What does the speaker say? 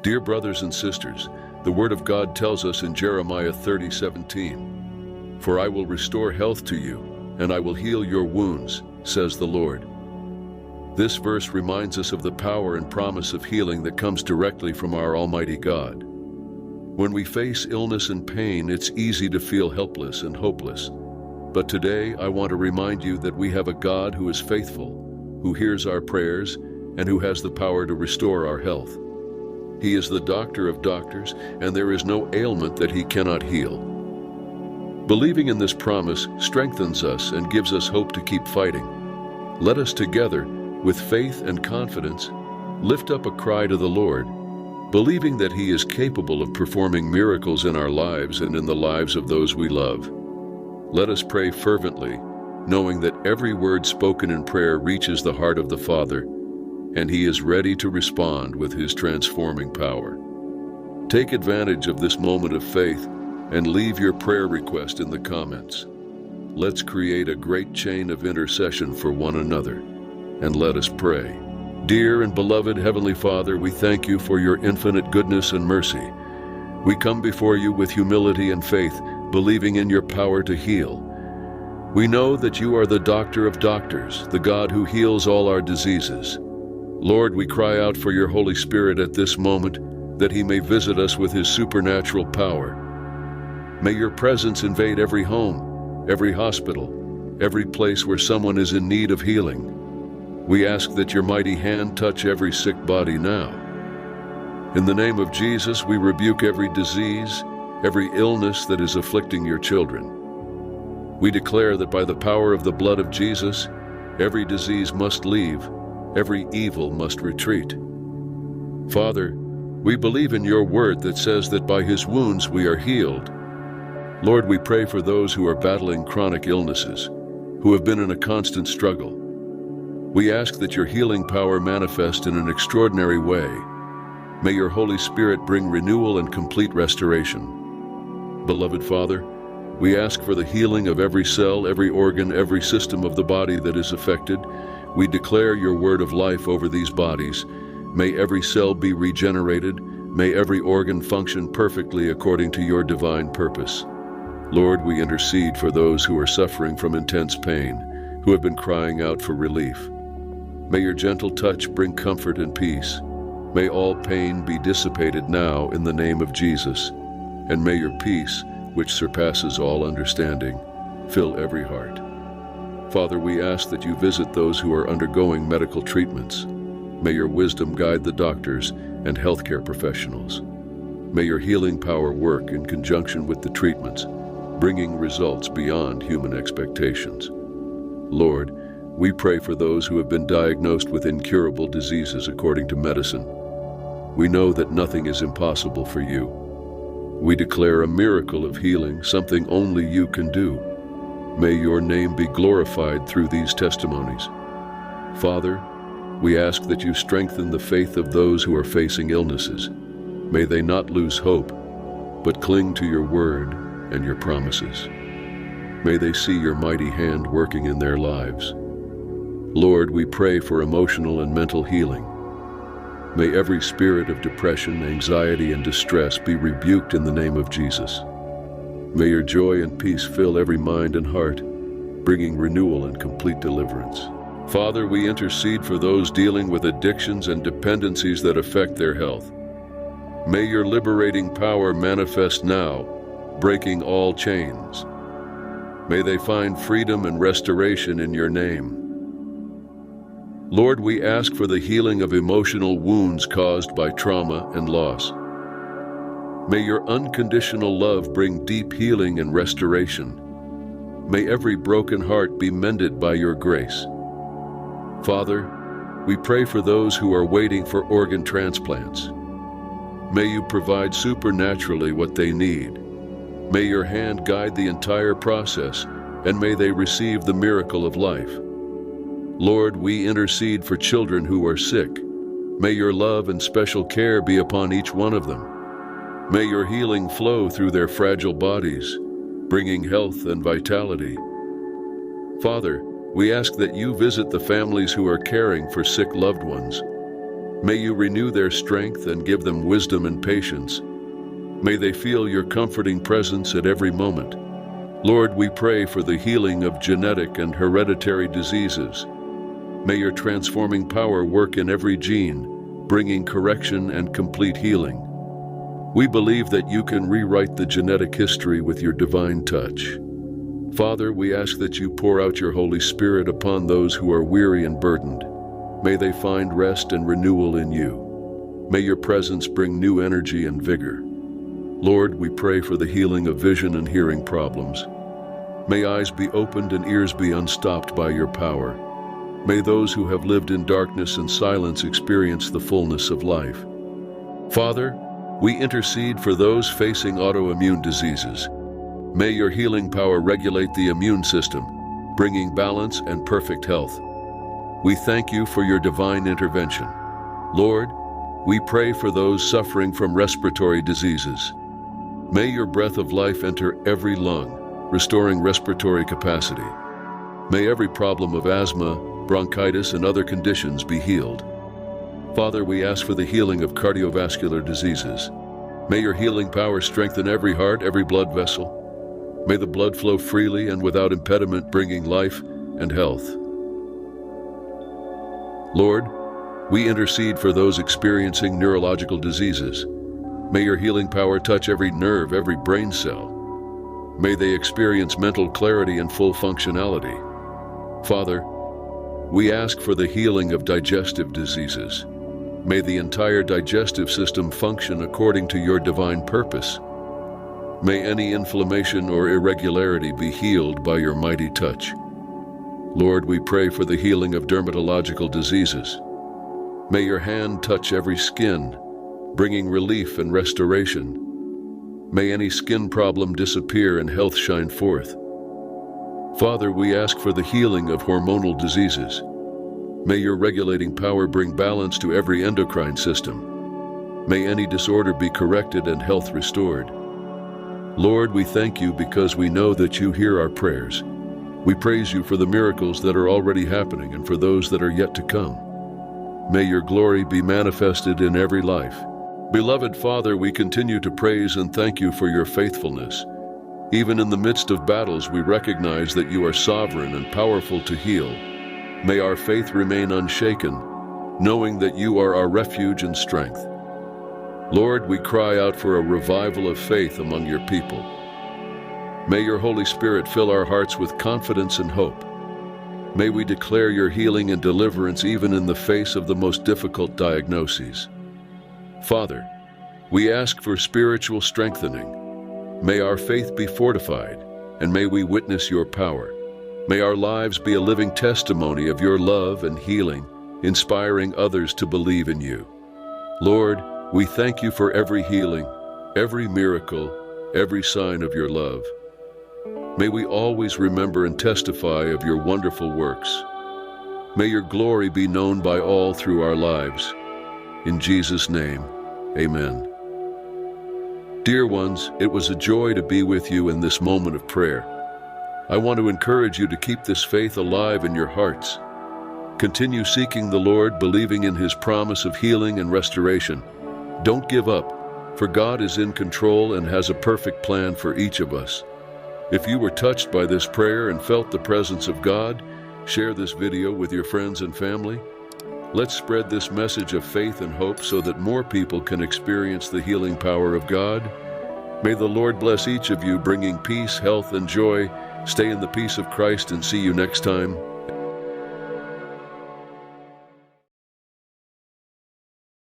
Dear brothers and sisters, the Word of God tells us in Jeremiah 30:17, "For I will restore health to you, and I will heal your wounds, says the Lord." This verse reminds us of the power and promise of healing that comes directly from our Almighty God. When we face illness and pain, it's easy to feel helpless and hopeless. But today, I want to remind you that we have a God who is faithful, who hears our prayers, and who has the power to restore our health. He is the doctor of doctors, and there is no ailment that he cannot heal. Believing in this promise strengthens us and gives us hope to keep fighting. Let us together, with faith and confidence, lift up a cry to the Lord, believing that He is capable of performing miracles in our lives and in the lives of those we love. Let us pray fervently, knowing that every word spoken in prayer reaches the heart of the Father, and He is ready to respond with His transforming power. Take advantage of this moment of faith and leave your prayer request in the comments. Let's create a great chain of intercession for one another, and let us pray. Dear and beloved Heavenly Father, we thank you for your infinite goodness and mercy. We come before you with humility and faith, believing in your power to heal. We know that you are the doctor of doctors, the God who heals all our diseases. Lord, we cry out for your Holy Spirit at this moment, that He may visit us with His supernatural power. May your presence invade every home, every hospital, every place where someone is in need of healing. We ask that your mighty hand touch every sick body now. In the name of Jesus, we rebuke every disease, every illness that is afflicting your children. We declare that by the power of the blood of Jesus, every disease must leave, every evil must retreat. Father, we believe in your word that says that by His wounds we are healed. Lord, we pray for those who are battling chronic illnesses, who have been in a constant struggle. We ask that your healing power manifest in an extraordinary way. May your Holy Spirit bring renewal and complete restoration. Beloved Father, we ask for the healing of every cell, every organ, every system of the body that is affected. We declare your word of life over these bodies. May every cell be regenerated. May every organ function perfectly according to your divine purpose. Lord, we intercede for those who are suffering from intense pain, who have been crying out for relief. May your gentle touch bring comfort and peace. May all pain be dissipated now in the name of Jesus. And may your peace, which surpasses all understanding, fill every heart. Father, we ask that you visit those who are undergoing medical treatments. May your wisdom guide the doctors and healthcare professionals. May your healing power work in conjunction with the treatments, bringing results beyond human expectations. Lord, we pray for those who have been diagnosed with incurable diseases according to medicine. We know that nothing is impossible for you. We declare a miracle of healing, something only you can do. May your name be glorified through these testimonies. Father, we ask that you strengthen the faith of those who are facing illnesses. May they not lose hope, but cling to your word and your promises. May they see your mighty hand working in their lives. Lord, we pray for emotional and mental healing. May every spirit of depression, anxiety, and distress be rebuked in the name of Jesus. May your joy and peace fill every mind and heart, bringing renewal and complete deliverance. Father, we intercede for those dealing with addictions and dependencies that affect their health. May your liberating power manifest now, breaking all chains. May they find freedom and restoration in your name. Lord, we ask for the healing of emotional wounds caused by trauma and loss. May your unconditional love bring deep healing and restoration. May every broken heart be mended by your grace. Father, we pray for those who are waiting for organ transplants. May you provide supernaturally what they need. May your hand guide the entire process, and may they receive the miracle of life. Lord, we intercede for children who are sick. May your love and special care be upon each one of them. May your healing flow through their fragile bodies, bringing health and vitality. Father, we ask that you visit the families who are caring for sick loved ones. May you renew their strength and give them wisdom and patience. May they feel your comforting presence at every moment. Lord, we pray for the healing of genetic and hereditary diseases. May your transforming power work in every gene, bringing correction and complete healing. We believe that you can rewrite the genetic history with your divine touch. Father, we ask that you pour out your Holy Spirit upon those who are weary and burdened. May they find rest and renewal in you. May your presence bring new energy and vigor. Lord, we pray for the healing of vision and hearing problems. May eyes be opened and ears be unstopped by your power. May those who have lived in darkness and silence experience the fullness of life. Father, we intercede for those facing autoimmune diseases. May your healing power regulate the immune system, bringing balance and perfect health. We thank you for your divine intervention. Lord, we pray for those suffering from respiratory diseases. May your breath of life enter every lung, restoring respiratory capacity. May every problem of asthma, bronchitis, and other conditions be healed. Father, we ask for the healing of cardiovascular diseases. May your healing power strengthen every heart, every blood vessel. May the blood flow freely and without impediment, bringing life and health. Lord, we intercede for those experiencing neurological diseases. May your healing power touch every nerve, every brain cell. May they experience mental clarity and full functionality. Father, we ask for the healing of digestive diseases. May the entire digestive system function according to your divine purpose. May any inflammation or irregularity be healed by your mighty touch. Lord, we pray for the healing of dermatological diseases. May your hand touch every skin, bringing relief and restoration. May any skin problem disappear and health shine forth. Father, we ask for the healing of hormonal diseases. May your regulating power bring balance to every endocrine system. May any disorder be corrected and health restored. Lord, we thank you because we know that you hear our prayers. We praise you for the miracles that are already happening and for those that are yet to come. May your glory be manifested in every life. Beloved Father, we continue to praise and thank you for your faithfulness. Even in the midst of battles, we recognize that you are sovereign and powerful to heal. May our faith remain unshaken, knowing that you are our refuge and strength. Lord, we cry out for a revival of faith among your people. May your Holy Spirit fill our hearts with confidence and hope. May we declare your healing and deliverance even in the face of the most difficult diagnoses. Father, we ask for spiritual strengthening. May our faith be fortified, and may we witness your power. May our lives be a living testimony of your love and healing, inspiring others to believe in you. Lord, we thank you for every healing, every miracle, every sign of your love. May we always remember and testify of your wonderful works. May your glory be known by all through our lives. In Jesus' name, amen. Dear ones, it was a joy to be with you in this moment of prayer. I want to encourage you to keep this faith alive in your hearts. Continue seeking the Lord, believing in his promise of healing and restoration. Don't give up, for God is in control and has a perfect plan for each of us. If you were touched by this prayer and felt the presence of God, share this video with your friends and family. Let's spread this message of faith and hope so that more people can experience the healing power of God. May the Lord bless each of you, bringing peace, health, and joy. Stay in the peace of Christ and see you next time.